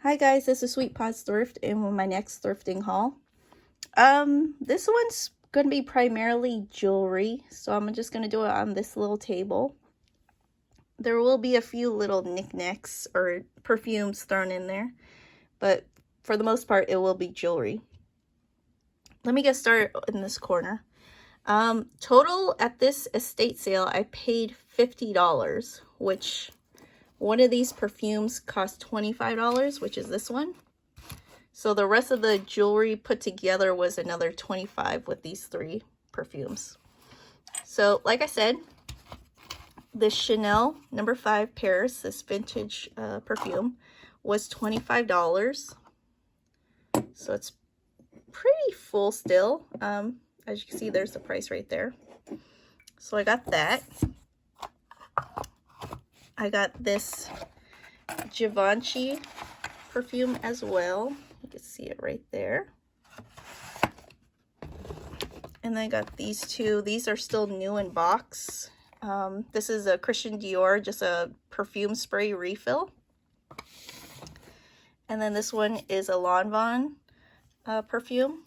Hi guys, this is Sweet Paws Thrift and my next thrifting haul. This one's gonna be primarily jewelry, so I'm just gonna do it on this little table. There will be a few little knickknacks or perfumes thrown in there, but for the most part it will be jewelry. Let me get started in this corner. Total at this estate sale I paid $50, which one of these perfumes cost $25, which is this one. So the rest of the jewelry put together was another $25 with these three perfumes. So like I said, this Chanel No. 5 Paris, this vintage perfume, was $25. So it's pretty full still. As you can see, there's the price right there. So I got that. I got this Givenchy perfume as well. You can see it right there. And then I got these two. These are still new in box. This is a Christian Dior, just a perfume spray refill. And then this one is a Lanvin perfume.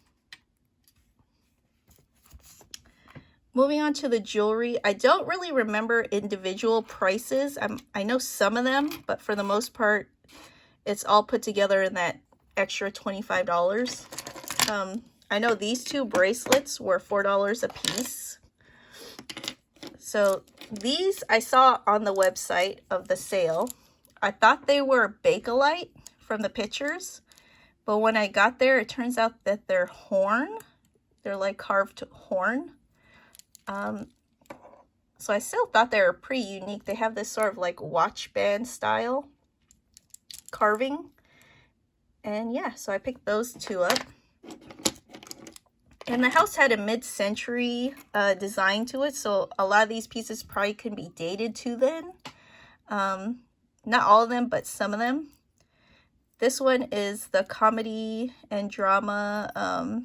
Moving on to the jewelry, I don't really remember individual prices. I know some of them, but for the most part, it's all put together in that extra $25. I know these two bracelets were $4 a piece. So these I saw on the website of the sale. I thought they were Bakelite from the pictures, but when I got there, it turns out that they're horn. They're like carved horn. So I still thought they were pretty unique. They have this sort of like watch band style carving. And yeah, so I picked those two up. And the house had a mid-century design to it, so a lot of these pieces probably can be dated to then. Not all of them, but some of them. This one is the comedy and drama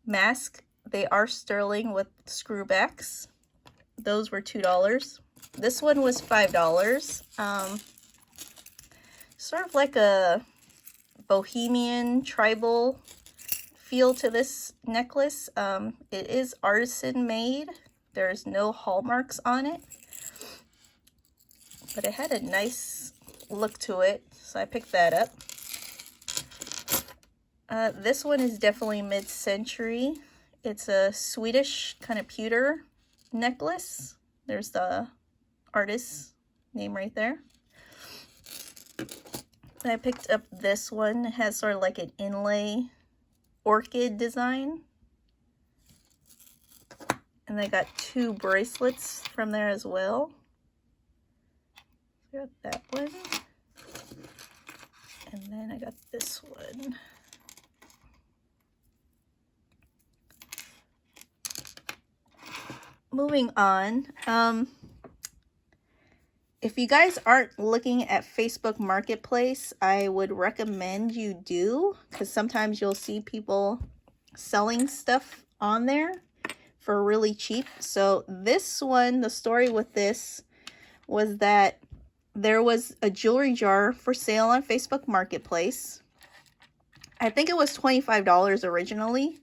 mask. They are sterling with screwbacks. Those were $2. This one was $5. Sort of like a bohemian tribal feel to this necklace. It is artisan made. There's no hallmarks on it, but it had a nice look to it, so I picked that up. This one is definitely mid-century. It's a Swedish kind of pewter necklace. There's the artist's name right there. I picked up this one. It has sort of like an inlay orchid design. And I got two bracelets from there as well. I got that one. And then I got this one. Moving on, if you guys aren't looking at Facebook Marketplace, I would recommend you do, because sometimes you'll see people selling stuff on there for really cheap. So this one, the story with this was that there was a jewelry jar for sale on Facebook Marketplace. I think it was $25 originally,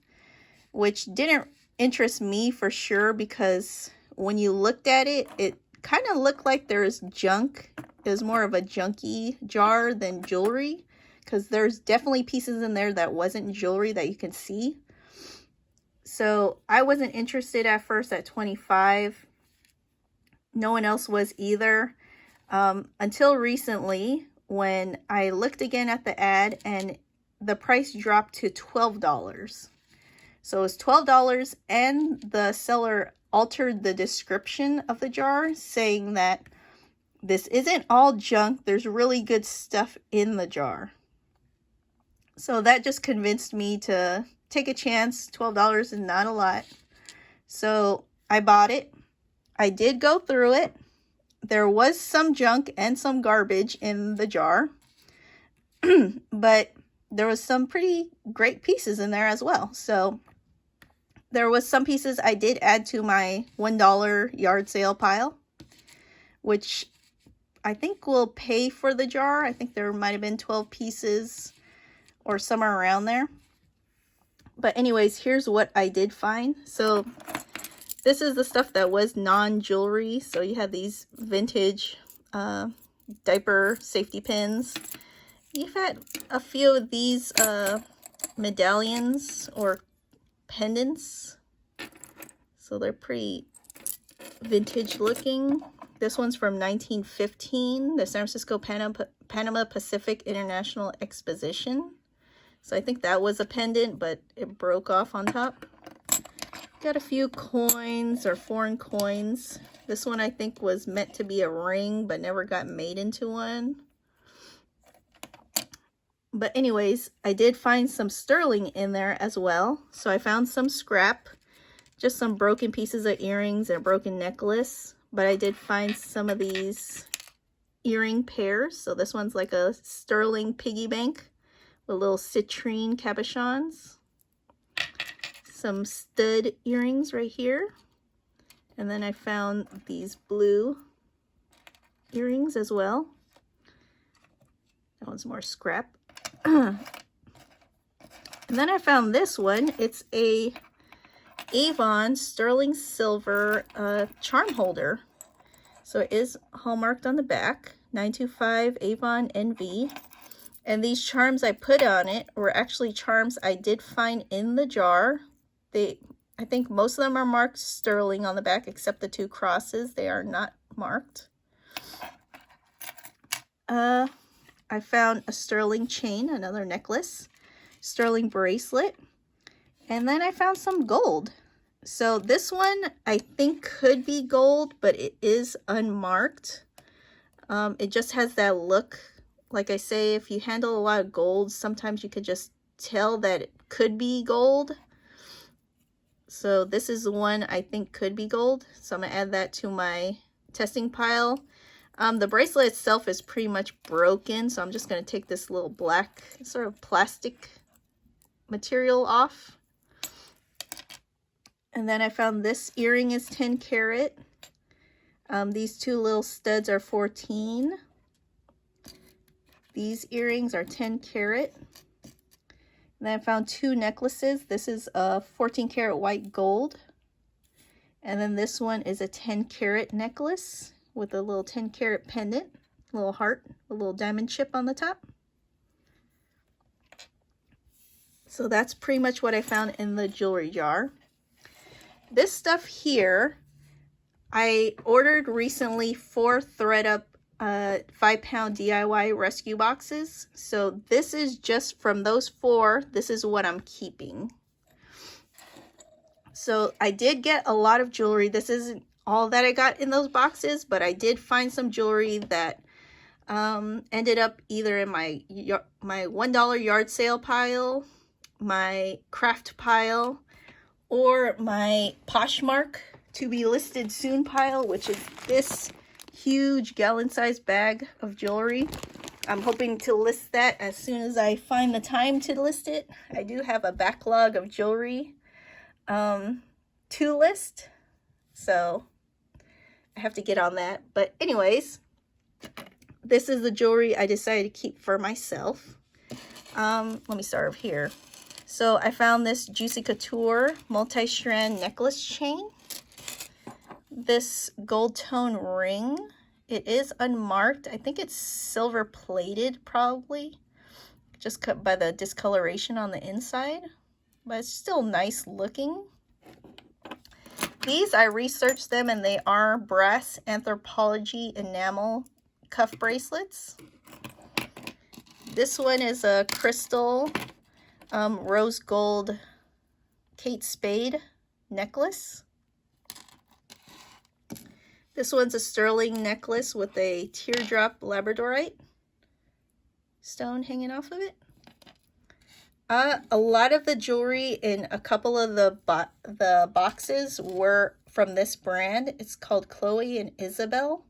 which didn't interest me for sure, because when you looked at it, it kind of looked like there's junk. It was more of a junky jar than jewelry, because there's definitely pieces in there that wasn't jewelry that you can see. So I wasn't interested at first at $25. No one else was either, until recently when I looked again at the ad and the price dropped to $12. So it was $12, and the seller altered the description of the jar, saying that this isn't all junk. There's really good stuff in the jar. So that just convinced me to take a chance. $12 is not a lot. So I bought it. I did go through it. There was some junk and some garbage in the jar, but there was some pretty great pieces in there as well. So there was some pieces I did add to my $1 yard sale pile, which I think will pay for the jar. I think there might have been 12 pieces or somewhere around there. But anyways, here's what I did find. So this is the stuff that was non-jewelry. So you have these vintage diaper safety pins. You've had a few of these medallions or pendants. So they're pretty vintage looking. This one's from 1915, the San Francisco Panama Pacific International Exposition. So I think that was a pendant, but it broke off on top. Got a few coins or foreign coins. This one I think was meant to be a ring, but never got made into one. But anyways, I did find some sterling in there as well. So I found some scrap, just some broken pieces of earrings and a broken necklace. But I did find some of these earring pairs. So this one's like a sterling piggy bank with little citrine cabochons. Some stud earrings right here. And then I found these blue earrings as well. That one's more scrap. And then I found this one. It's a Avon sterling silver charm holder. So it is hallmarked on the back. 925 Avon NV. And these charms I put on it were actually charms I did find in the jar. I think most of them are marked sterling on the back, except the two crosses. They are not marked. I found a sterling chain, another necklace, sterling bracelet, and then I found some gold. So this one I think could be gold, but it is unmarked. It just has that look. Like I say, if you handle a lot of gold, sometimes you could just tell that it could be gold. So this is the one I think could be gold. So I'm going to add that to my testing pile. The bracelet itself is pretty much broken. So I'm just going to take this little black sort of plastic material off. And then I found this earring is 10 karat. These two little studs are 14. These earrings are 10 karat. And then I found two necklaces. This is a 14 karat white gold. And then this one is a 10 karat necklace with a little 10 karat pendant, a little heart, a little diamond chip on the top. So that's pretty much what I found in the jewelry jar. This stuff here, I ordered recently 4 ThredUp 5-pound DIY rescue boxes. So this is just from those 4. This is what I'm keeping. So I did get a lot of jewelry. This isn't all that I got in those boxes, but I did find some jewelry that ended up either in my $1 yard sale pile, my craft pile, or my Poshmark to be listed soon pile, which is this huge gallon-sized bag of jewelry. I'm hoping to list that as soon as I find the time to list it. I do have a backlog of jewelry to list, so I have to get on that. But anyways, this is the jewelry I decided to keep for myself. Let me start over here. So I found this Juicy Couture multi-strand necklace chain. This gold tone ring. It is unmarked. I think it's silver plated probably. Just cut by the discoloration on the inside. But it's still nice looking. These, I researched them and they are brass anthropology enamel cuff bracelets. This one is a crystal rose gold Kate Spade necklace. This one's a sterling necklace with a teardrop labradorite stone hanging off of it. A lot of the jewelry in a couple of the boxes were from this brand. It's called Chloe and Isabel.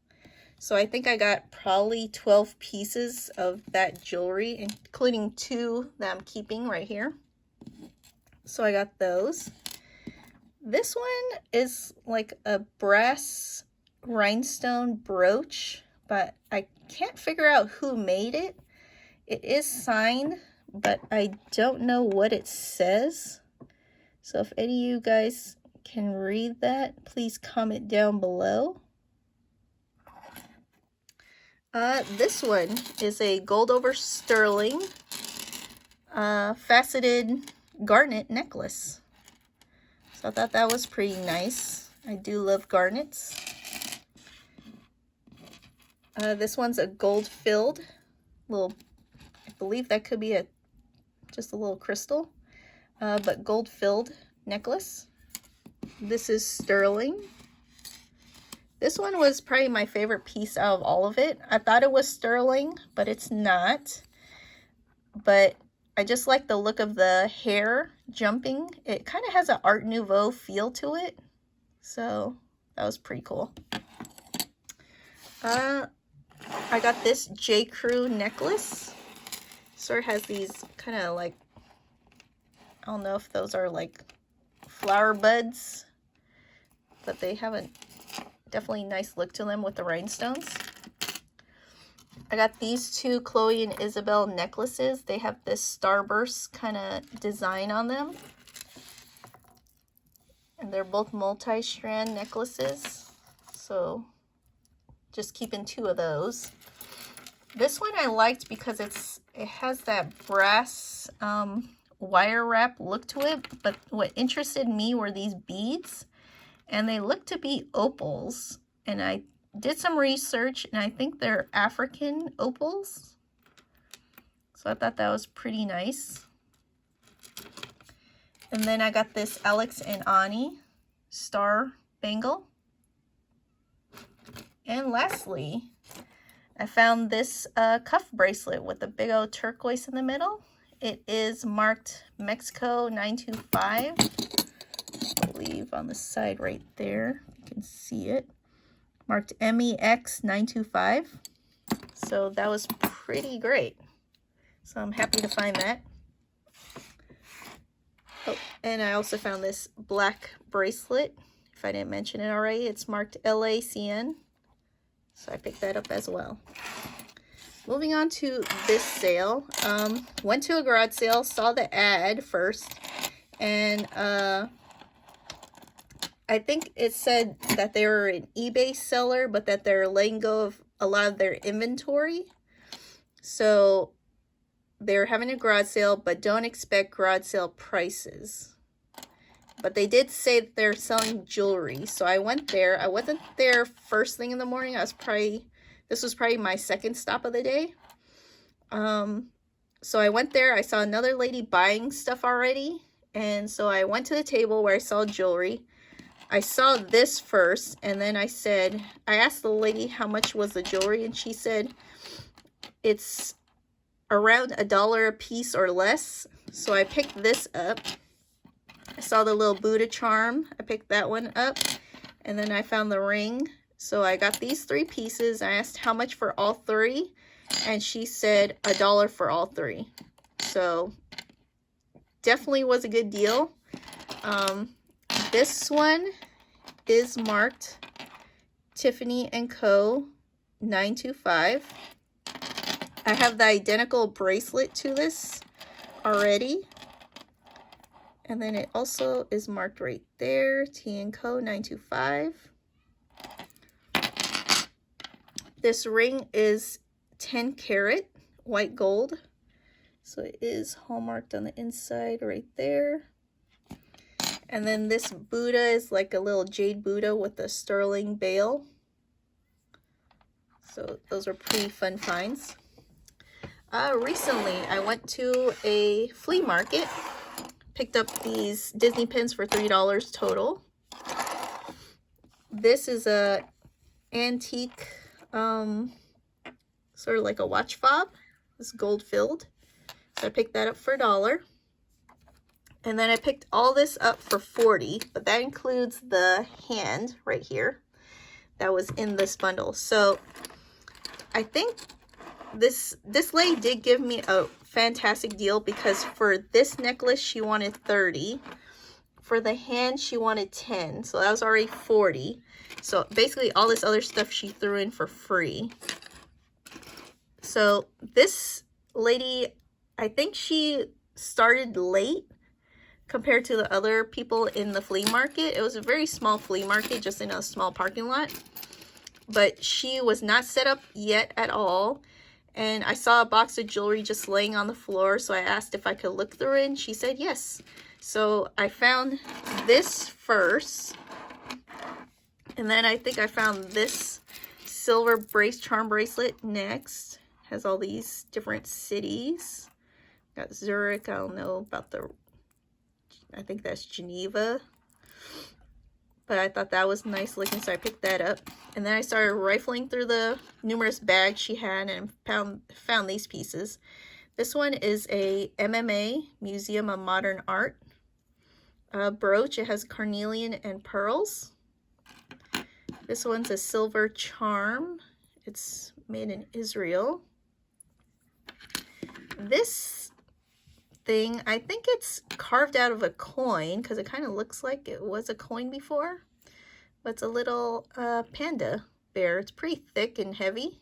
So I think I got probably 12 pieces of that jewelry, including 2 that I'm keeping right here. So I got those. This one is like a brass rhinestone brooch but I can't figure out who made it. It is signed, but I don't know what it says. So if any of you guys can read that, please comment down below. This one is a gold over sterling faceted garnet necklace. So I thought that was pretty nice. I do love garnets. This one's a gold filled little, I believe that could be just a little crystal, but gold filled necklace. This is sterling. This one was probably my favorite piece out of all of it. I thought it was sterling, but it's not. But I just like the look of the hair jumping. It kind of has an Art Nouveau feel to it. So that was pretty cool. I got this J. Crew necklace. Sort of has these kind of like, I don't know if those are like flower buds, but they have a definitely nice look to them with the rhinestones. I got these two Chloe and Isabel necklaces. They have this starburst kind of design on them. And they're both multi-strand necklaces. So just keeping two of those. This one I liked because it has that brass wire wrap look to it. But what interested me were these beads. And they look to be opals. And I did some research, and I think they're African opals. So I thought that was pretty nice. And then I got this Alex and Ani star bangle. And lastly, I found this cuff bracelet with a big old turquoise in the middle. It is marked Mexico 925. I believe on the side right there, you can see it. Marked MEX 925. So that was pretty great. So I'm happy to find that. Oh, and I also found this black bracelet. If I didn't mention it already, it's marked LACN. So I picked that up as well. Moving on to this sale. Went to a garage sale, saw the ad first, and I think it said that they were an eBay seller, but that they're letting go of a lot of their inventory. So they're having a garage sale, but don't expect garage sale prices. But they did say that they're selling jewelry. So I went there. I wasn't there first thing in the morning. This was probably my second stop of the day. So I went there. I saw another lady buying stuff already. And so I went to the table where I saw jewelry. I saw this first, and then I asked the lady how much was the jewelry, and she said it's around $1 a piece or less. So I picked this up. I saw the little Buddha charm. I picked that one up, and then I found the ring. So I got these three pieces. I asked how much for all three, and she said $1 for all three. So definitely was a good deal. This one is marked Tiffany & Co. 925. I have the identical bracelet to this already. And then it also is marked right there, T & Co. 925. This ring is 10 karat white gold. So it is hallmarked on the inside right there. And then this Buddha is like a little jade Buddha with a sterling bail. So those are pretty fun finds. Recently, I went to a flea market. Picked up these Disney pins for $3 total. This is a antique, sort of like a watch fob. It's gold filled. So I picked that up for $1. And then I picked all this up for $40, but that includes the hand right here that was in this bundle. So I think this lady did give me a fantastic deal, because for this necklace she wanted $30. For the hand she wanted $10, so that was already $40. So basically all this other stuff she threw in for free. So this lady, I think she started late compared to the other people in the flea market. It was a very small flea market, just in a small parking lot. But she was not set up yet at all. And I saw a box of jewelry just laying on the floor, so I asked if I could look through it, and she said yes. So I found this first. And then I think I found this silver charm bracelet next. Has all these different cities. Got Zurich, I don't know about I think that's Geneva. But I thought that was nice looking, so I picked that up. And then I started rifling through the numerous bags she had and found these pieces. This one is a MMA, Museum of Modern Art brooch. It has carnelian and pearls. This one's a silver charm. It's made in Israel. This thing, I think it's carved out of a coin because it kind of looks like it was a coin before. But it's a little panda bear. It's pretty thick and heavy.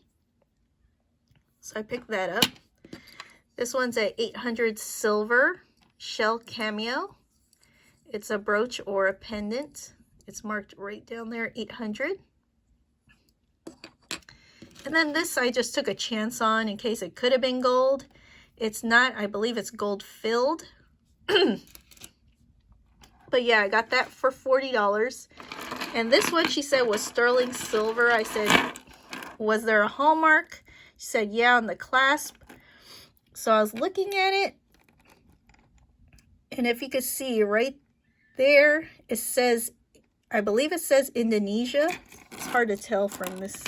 So I picked that up. This one's a 800 silver shell cameo. It's a brooch or a pendant. It's marked right down there, 800. And then this I just took a chance on in case it could have been gold. It's not. I believe it's gold filled. But yeah, I got that for $40. And this one she said was sterling silver. I said, was there a hallmark? She said, yeah, on the clasp. So I was looking at it. And if you could see right there, it says, I believe it says Indonesia. It's hard to tell from this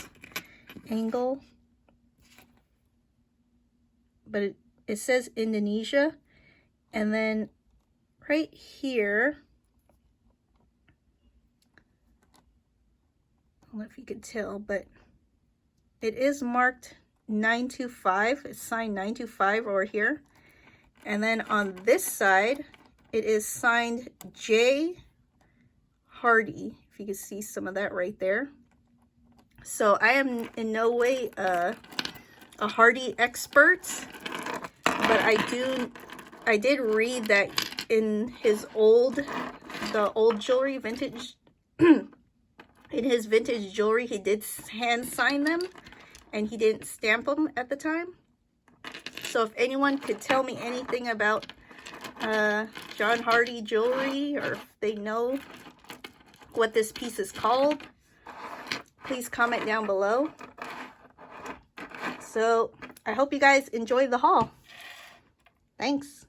angle. But it says Indonesia. And then right here, I don't know if you could tell, but it is marked 925. It's signed 925 over here. And then on this side, it is signed J. Hardy. If you can see some of that right there. So I am in no way a Hardy expert, but I did read that in his the old jewelry vintage, in his vintage jewelry, he did hand sign them and he didn't stamp them at the time. So if anyone could tell me anything about John Hardy jewelry, or if they know what this piece is called, please comment down below. So I hope you guys enjoyed the haul. Thanks.